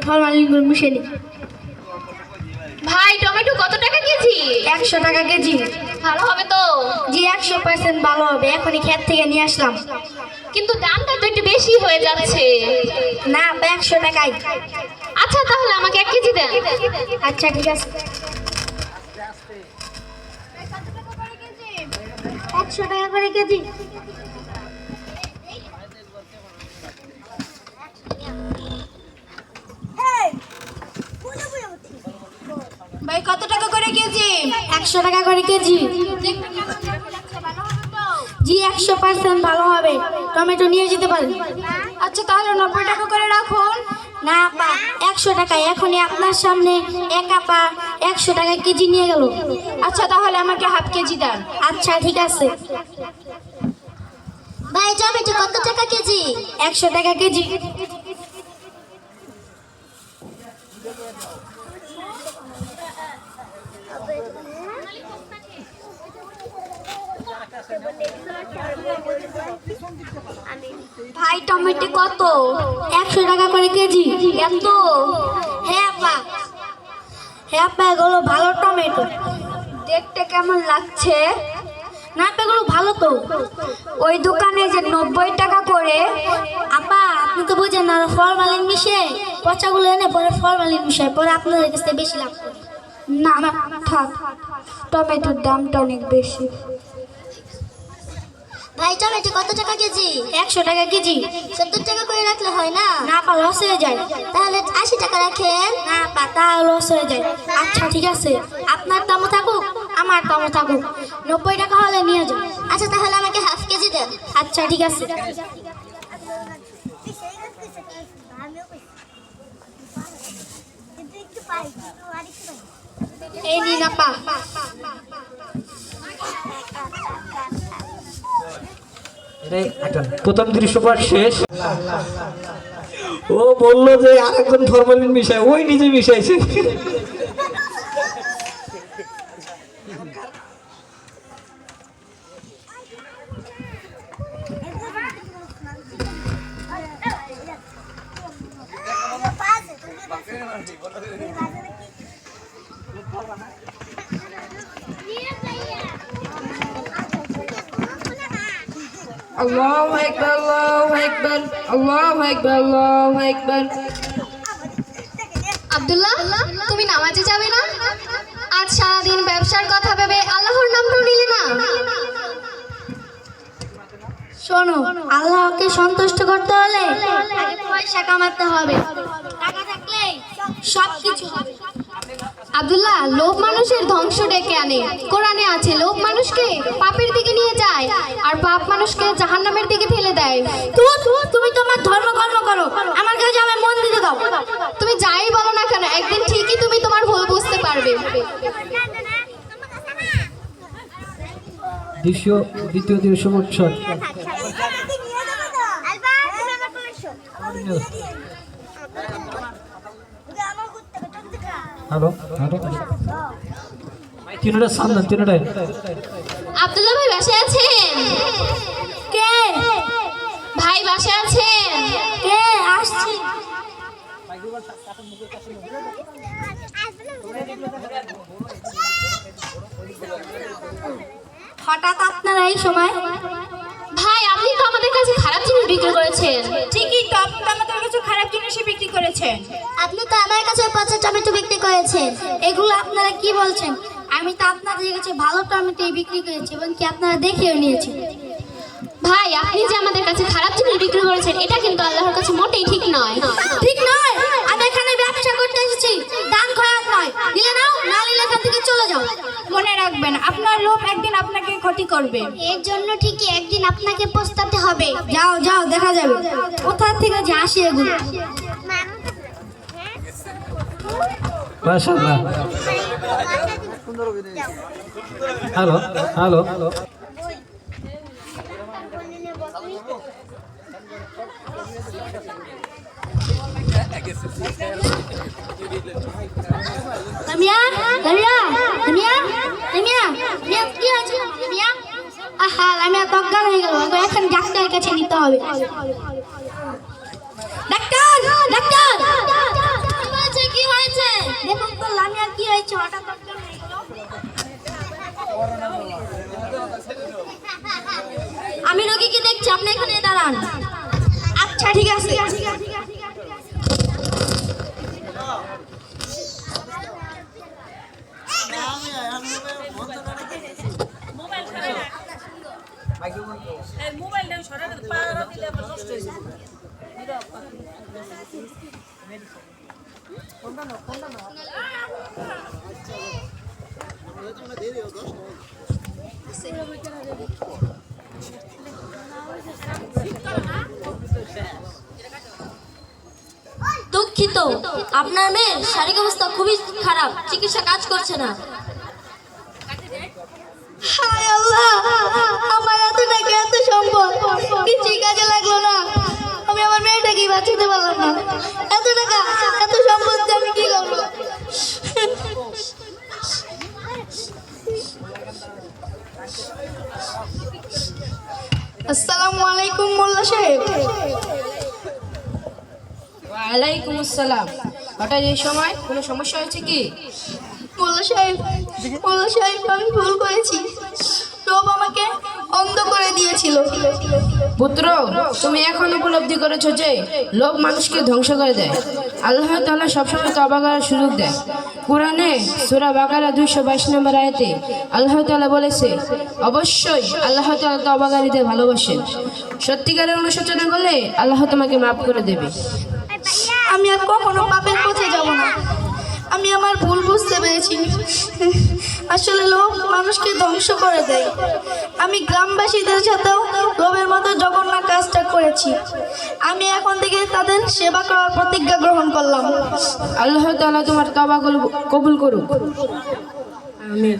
Formalin মিশালি। ভাই tomato কত টাকা কেজি? 100 টাকা কেজি। ভালো হবে তো? জি 100% ভালো হবে, এখনই ক্ষেত থেকে নিয়ে আসলাম। কিন্তু দামটা তো একটু বেশি হয়ে যাচ্ছে। না 100 টাকাই। আচ্ছা তাহলে আমাকে 1 কেজি দেন। আচ্ছা ঠিক আছে। 100 টাকা করে কেজি। ভাই কত টাকা করে কেজি? 100 টাকা করে কেজি। জি 100% ভালো হবে, টমেটো নিয়ে যেতে পারেন। আচ্ছা তাহলে 90 টাকা করে রাখুন। না আপা 100 টাকা, এখনই আপনার সামনে এক আপা 100 টাকা কেজি নিয়ে গেল। আচ্ছা তাহলে আমাকে হাফ কেজি দেন। আচ্ছা ঠিক আছে। ভাই টমেটো কত টাকা কেজি? 100 টাকা কেজি। ভাই টমেটো কত? 100 টাকা করে কেজি। এত? হ্যাঁ আপা, হ্যাঁ আপা এগুলো ভালো টমেটো। দেখতে কেমন লাগছে? না আপা এগুলো ভালো তো। ওই দোকানে যে 90 টাকা করে। আপা আপনি তো বুঝেন না, ফরমালিন মিশে পচাগুলো এনে পরে ফরমালিন মিশায়, পরে আপনাদের কাছে বেশি লাভ করে। না না থাক, টমেটোর দামটা অনেক বেশি। ভাই টমেটো কত টাকা কেজি? 100 টাকা কেজি। 70 টাকা করে রাখলে হয় না? না পা লস হয়ে যায়। তাহলে 80 টাকা রাখেন। না পা তা লস হয়ে যায়। আচ্ছা ঠিক আছে, আপনার দামও থাকুক আমার দামও থাকুক, 90 টাকা হলে নিয়ে যান। আচ্ছা তাহলে আমাকে হাফ কেজি দেন। আচ্ছা ঠিক আছে। এই নিন আপা। প্রথম দৃশ্যপাট শেষ। ও বললো যে আরেকজন ফরমালিন মিশায়, ওই নিজে মিশাইছে। Allahu Akbar, Allahu Akbar, Allahu Akbar, Allahu Akbar. Abdullah তুমি নামাজে যাবে না? আজ সারাদিন ব্যবসার কথা ভেবে আল্লাহর নামটাও নিলে না। শোনো, আল্লাহকে সন্তুষ্ট করতে হলে আগে পয়সা কামাতে হবে, টাকা থাকলে সবকিছু হবে। আব্দুল্লাহ লোভ মানুষের ধ্বংস ডেকে আনে। কোরআনে আছে লোভ মানুষকে পাপের দিকে নিয়ে যায় আর পাপ মানুষকে জাহান্নামের দিকে ফেলে দেয়। তুমি তোমার ধর্ম কর্ম করো, আমার কাছে আমার মন দিতে দাও। তুমি যাই বলো না কেন একদিন ঠিকই তুমি তোমার ভুল বুঝতে পারবে। দ্বিতীয় দৃশ্যপাট শট। হ্যালো হ্যালো, তিনটা সামনে তিনটায়। আব্দুল্লাহ ভাই বাসায় আছেন? কে ভাই বাসায় আছেন? কে আসছি? হঠাৎ আপনারা এই সময়? ভাই আপনি তো আমাদের কাছে খারাপ জিনিস বিক্রি করেছেন। ঠিকই তো, আপনি তো আমাদের কাছে খারাপ জিনিসই বিক্রি করেছেন। আপনি তো আমার কাছে পচা টমেটো বিক্রি করেছেন। এগুলো আপনারা কি বলছেন? আমি তো আপনাদের কাছে ভালো টমেটোই বিক্রি করেছি এবং কি আপনারা দেখেও নিয়েছেন। ভাই আপনি যে আমাদের কাছে খারাপ জিনিস বিক্রি করেছেন এটা কিন্তু আল্লাহর কাছে মোটেই ঠিক নয়। ঠিক নয়? আমি এখানে ব্যবসা করতে এসেছি, দান খয়াত নয়। নিলে নাও, না নিলে এখান থেকে চলে যাও। মনে রাখবেন আপনার লোভ একদিন আপনাকে ক্ষতি করবে। এর জন্য ঠিকই একদিন আপনাকে পস্তাতে হবে। যাও যাও, দেখা যাবে কোথা থেকে যে আসে এগুলো। মাশাআল্লাহ। হ্যালো হ্যালো, লামিয়া লামিয়া লামিয়া লামিয়া লামিয়া, কি আছে লামিয়া? আহা লামিয়া তো অজ্ঞান হয়ে গেল, এখন ডাক্তারের কাছে নিতে হবে। ডাক্তার ডাক্তার হয়েছে হঠাৎ অজ্ঞান হয়ে গেল? আমি রোগীকে দেখছি, আপনি এখানে দাঁড়ান। আচ্ছা ঠিক আছে। দুঃখিত, আপনার মেয়ের শারীরিক অবস্থা খুবই খারাপ, চিকিৎসা কাজ করছে না। হায় আল্লাহ, আমার এত টাকা এত সম্পদ কিছুই কাজে লাগলো না। আমি আমার মেয়েটাকে বাঁচাতে পারলাম না। এত টাকা এত সম্পদ দিয়ে আমি কি করবো? আসসালামু আলাইকুম মোল্লা সাহেব। ওয়ালাইকুম আসসালাম। হঠাৎ এই সময় কোনো সমস্যা হয়েছে কি? মোল্লা সাহেব, আমি ভুল করেছি। লোভ আমাকে অন্ধ করে দিয়েছিল। পুত্র, তুমি এখন উপলব্ধি করেছো যে লোভ মানুষকে ধ্বংস করে দেয়। আল্লাহ তাআলা সবসময় তওবা করার সুযোগ দেয়। কোরআনে সূরা বাকারা 222 নম্বর আয়াতে আল্লাহ তাআলা বলেছে, অবশ্যই আল্লাহ তাআলা তওবাকারীদের ভালোবাসেন। সত্যিকারের অনুশোচনা করলে আল্লাহ তোমাকে মাফ করে দেবে। আমি আর কখনো পাপের পথে যাব না। আমি আমার ভুল বুঝতে পেরেছি। আসলে লোভ মানুষকে ধ্বংস করে দেয়। আমি গ্রামবাসীদের সাথেও লোভের মতো জঘন্য কাজটা করেছি। আমি এখন থেকে তাদের সেবা করার প্রতিজ্ঞা গ্রহণ করলাম। আল্লাহ তাআলা তোমার তওবা কবুল করুক। আমিন।